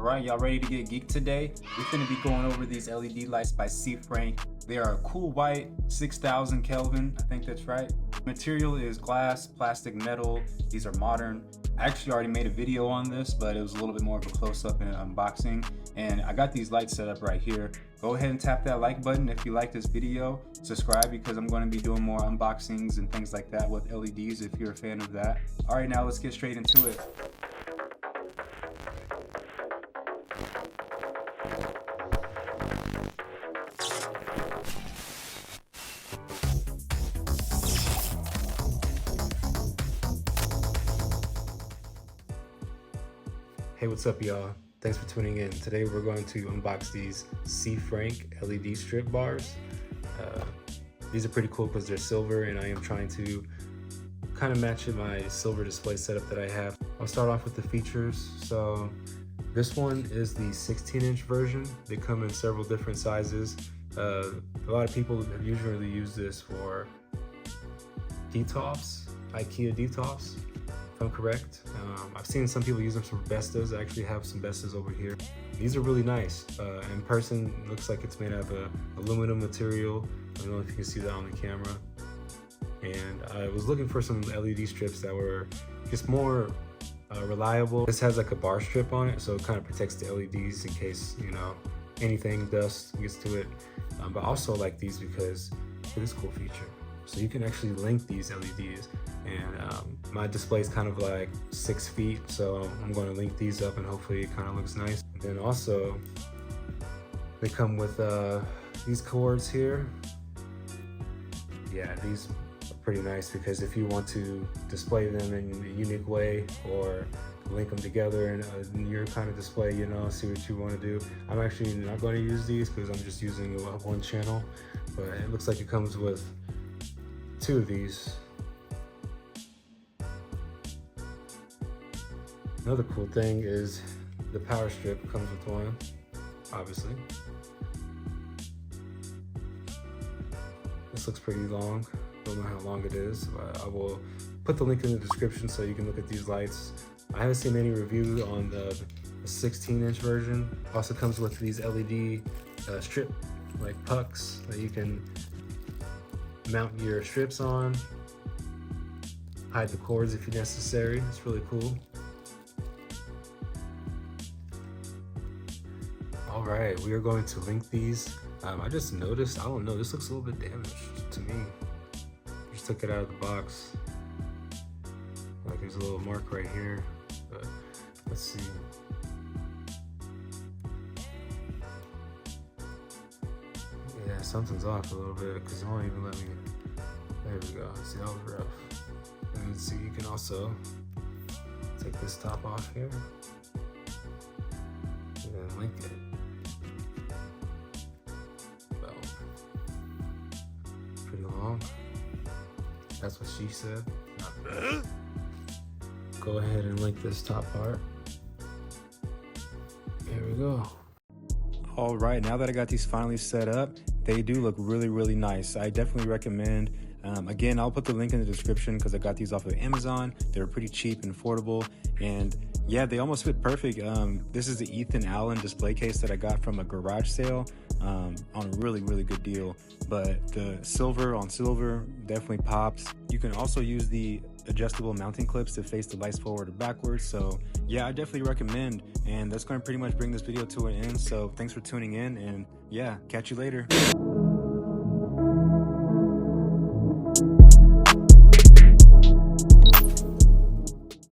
Alright, y'all ready to get geeked today? We're going to be going over these LED lights by Cefrank. They are a cool white, 6000 Kelvin, I think that's right. Material is glass, plastic, metal. These are modern. I actually already made a video on this, but it was a little bit more of a close-up and an unboxing. And I got these lights set up right here. Go ahead and tap that like button if you like this video. Subscribe because I'm going to be doing more unboxings and things like that with LEDs if you're a fan of that. Alright, now let's get straight into it. Hey, what's up y'all? Thanks for tuning in. Today we're going to unbox these Cefrank LED strip bars. These are pretty cool because they're silver and I am trying to kind of match my silver display setup that I have. I'll start off with the features. So this one is the 16-inch version. They come in several different sizes. A lot of people have usually used this for DTOFs, IKEA DTOFs. I'm correct. I've seen some people use them for Vestas. I actually have some Vestas over here. These are really nice. In person, it looks like it's made out of aluminum material. I don't know if you can see that on the camera. And I was looking for some LED strips that were just more reliable. This has like a bar strip on it, so it kind of protects the LEDs in case, you know, anything, dust gets to it. But I also like these because of this cool feature. So you can actually link these LEDs, and my display is kind of like 6 feet, so I'm going to link these up and hopefully it kind of looks nice. And then also they come with these cords here. Yeah, these are pretty nice because if you want to display them in a unique way or link them together in your kind of display, you know, see what you want to do. I'm actually not going to use these because I'm just using one channel, but it looks like it comes with 2 of these. Another cool thing is the power strip comes with one, obviously. This looks pretty long. Don't know how long it is, but I will put the link in the description so you can look at these lights. I haven't seen any review on the 16-inch version. Also comes with these LED strip like pucks that you can mount your strips on, hide the cords if necessary. It's really cool. All right, we are going to link these. I just noticed, I don't know, this looks a little bit damaged to me. Just took it out of the box. Like there's a little mark right here, but let's see. Yeah, something's off a little bit because it won't even let me. There we go. See, that was rough. And see, you can also take this top off here and then link it. Well, pretty long. That's what she said. Not bad. Go ahead and link this top part. There we go. All right, now that I got these finally set up, they do look really nice. I definitely recommend. Again, I'll put the link in the description because I got these off of Amazon. They're pretty cheap and affordable, and yeah, they almost fit perfect. This is the Ethan Allen display case that I got from a garage sale on a really good deal. But the silver on silver definitely pops. You can also use the adjustable mounting clips to face the lights forward or backwards. So yeah, I definitely recommend. And that's going to pretty much bring this video to an end. So thanks for tuning in, and yeah, catch you later.